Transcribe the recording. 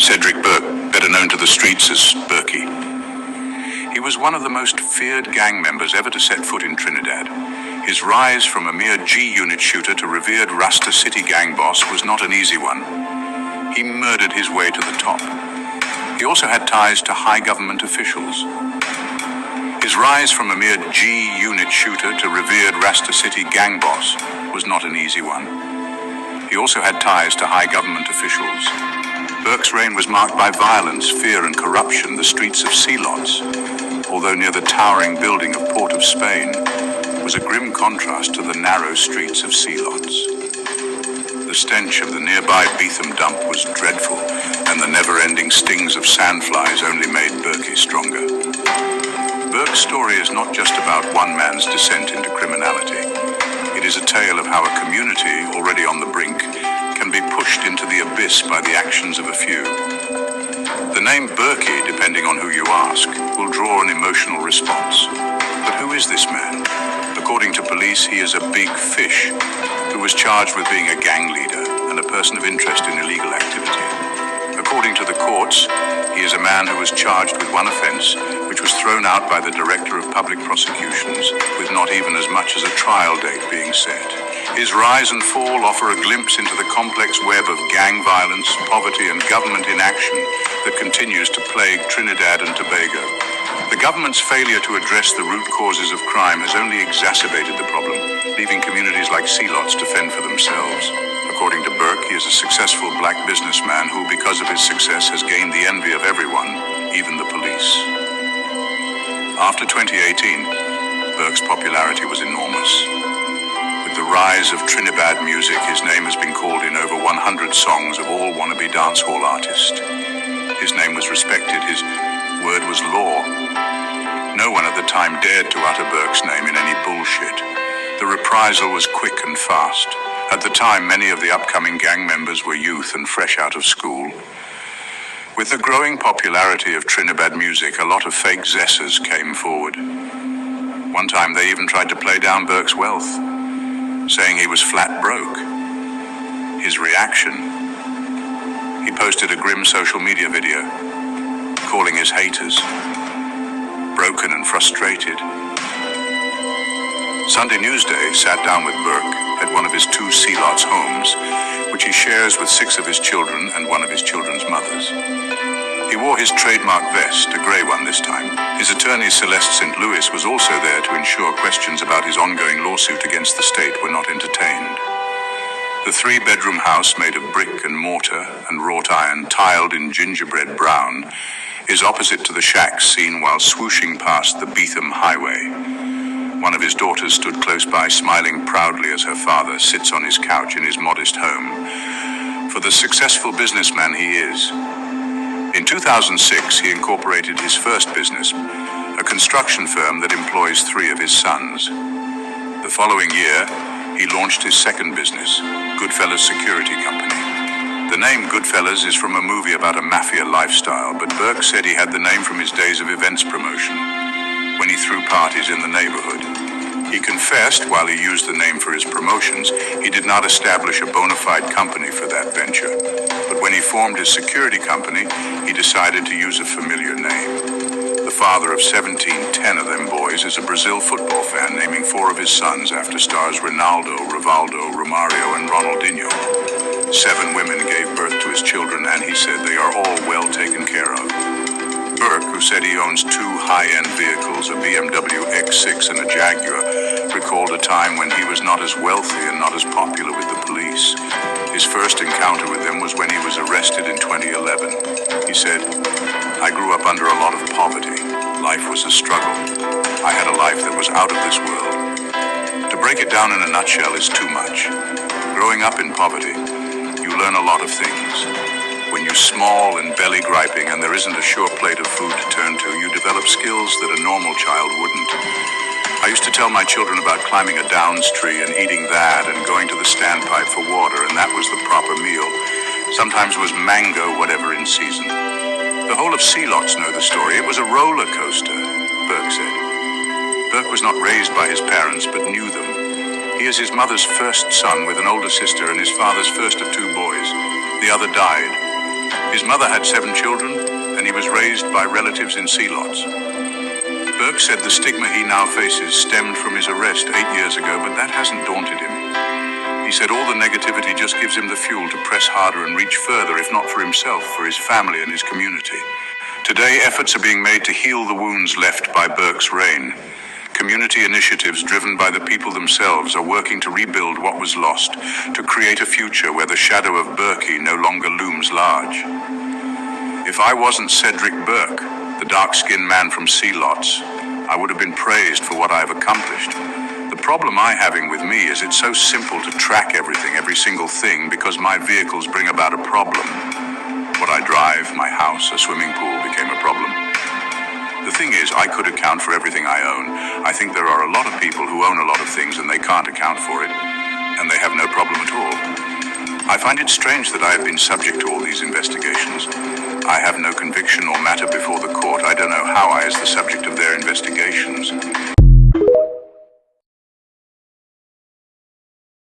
Cedric Burke, better known to the streets as Berkey. He was one of the most feared gang members ever to set foot in Trinidad. His rise from a mere G-unit shooter to revered Rasta City gang boss was not an easy one. He murdered his way to the top. He also had ties to high government officials. His rise from a mere G-unit shooter to revered Rasta City gang boss was not an easy one. He also had ties to high government officials. Burke's reign was marked by violence, fear and corruption. The streets of Celots, although near the towering building of Port of Spain, was a grim contrast to the narrow streets of Celots. The stench of the nearby Beetham dump was dreadful, and the never-ending stings of sandflies only made Berkey stronger. Burke's story is not just about one man's descent into criminality. It is a tale of how a community, already on the brink, can be pushed into the abyss by the actions of a few. The name Berkey, depending on who you ask, will draw an emotional response. But who is this man? According to police, he is a big fish who was charged with being a gang leader and a person of interest in illegal activity. According to the courts, he is a man who was charged with one offense, which was thrown out by the Director of Public Prosecutions, with not even as much as a trial date being set. His rise and fall offer a glimpse into the complex web of gang violence, poverty, and government inaction that continues to plague Trinidad and Tobago. The government's failure to address the root causes of crime has only exacerbated the problem, leaving communities like Celots to fend for themselves. According to Burke, he is a successful black businessman who, because of his success, has gained the envy of everyone, even the police. After 2018, Burke's popularity was enormous. With the rise of Trinidad music, his name has been called in over 100 songs of all wannabe dancehall artists. His name was respected, his word was law. No one at the time dared to utter Burke's name in any bullshit. The reprisal was quick and fast. At the time, many of the upcoming gang members were youth and fresh out of school. With the growing popularity of Trinidad music, a lot of fake zessers came forward. One time they even tried to play down Burke's wealth, saying he was flat broke. His reaction? He posted a grim social media video, calling his haters broken and frustrated. Sunday Newsday sat down with Burke at one of his 2 Celots homes, which he shares with 6 of his children and one of his children's mothers. He wore his trademark vest, a grey one this time. His attorney, Celeste St. Louis, was also there to ensure questions about his ongoing lawsuit against the state were not entertained. The 3-bedroom house, made of brick and mortar and wrought iron, tiled in gingerbread brown, is opposite to the shacks seen while swooshing past the Beetham Highway. One of his daughters stood close by, smiling proudly as her father sits on his couch in his modest home. For the successful businessman he is. In 2006, he incorporated his first business, a construction firm that employs 3 of his sons. The following year, he launched his second business, Goodfellas Security Company. The name Goodfellas is from a movie about a mafia lifestyle, but Burke said he had the name from his days of events promotion, when he threw parties in the neighborhood. He confessed, while he used the name for his promotions, he did not establish a bona fide company for that venture. But when he formed his security company, he decided to use a familiar name. The father of 17, 10 of them boys is a Brazil football fan, naming 4 of his sons after stars Ronaldo, Rivaldo, Romario, and Ronaldinho. 7 women gave birth to his children, and he said they are all well taken care of. Burke, who said he owns 2 high-end vehicles, a BMW X6 and a Jaguar, recalled a time when he was not as wealthy and not as popular with the police. His first encounter with them was when he was arrested in 2011. He said, "I grew up under a lot of poverty. Life was a struggle. I had a life that was out of this world. To break it down in a nutshell is too much. Growing up in poverty, you learn a lot of things. When you're small and belly-griping and there isn't a sure plate of food to turn to, you develop skills that a normal child wouldn't. I used to tell my children about climbing a downs tree and eating that and going to the standpipe for water, and that was the proper meal. Sometimes it was mango, whatever in season. The whole of Celots know the story. It was a roller coaster," Burke said. Burke was not raised by his parents, but knew them. He is his mother's first son with an older sister and his father's first of 2 boys. The other died. His mother had 7 children, and he was raised by relatives in sea lots. Burke said the stigma he now faces stemmed from his arrest 8 years ago, but that hasn't daunted him. He said all the negativity just gives him the fuel to press harder and reach further, if not for himself, for his family and his community. Today, efforts are being made to heal the wounds left by Burke's reign. Community initiatives driven by the people themselves are working to rebuild what was lost, to create a future where the shadow of Berkey no longer looms large. If I wasn't Cedric Burke, the dark-skinned man from Sea Lots, I would have been praised for what I have accomplished. The problem I'm having with me is it's so simple to track everything, every single thing, because my vehicles bring about a problem. What I drive, my house, a swimming pool became a problem. The thing is, I could account for everything I own. I think there are a lot of people who own a lot of things and they can't account for it, and they have no problem at all. I find it strange that I have been subject to all these investigations. I have no conviction or matter before the court. I don't know how I is the subject of their investigations.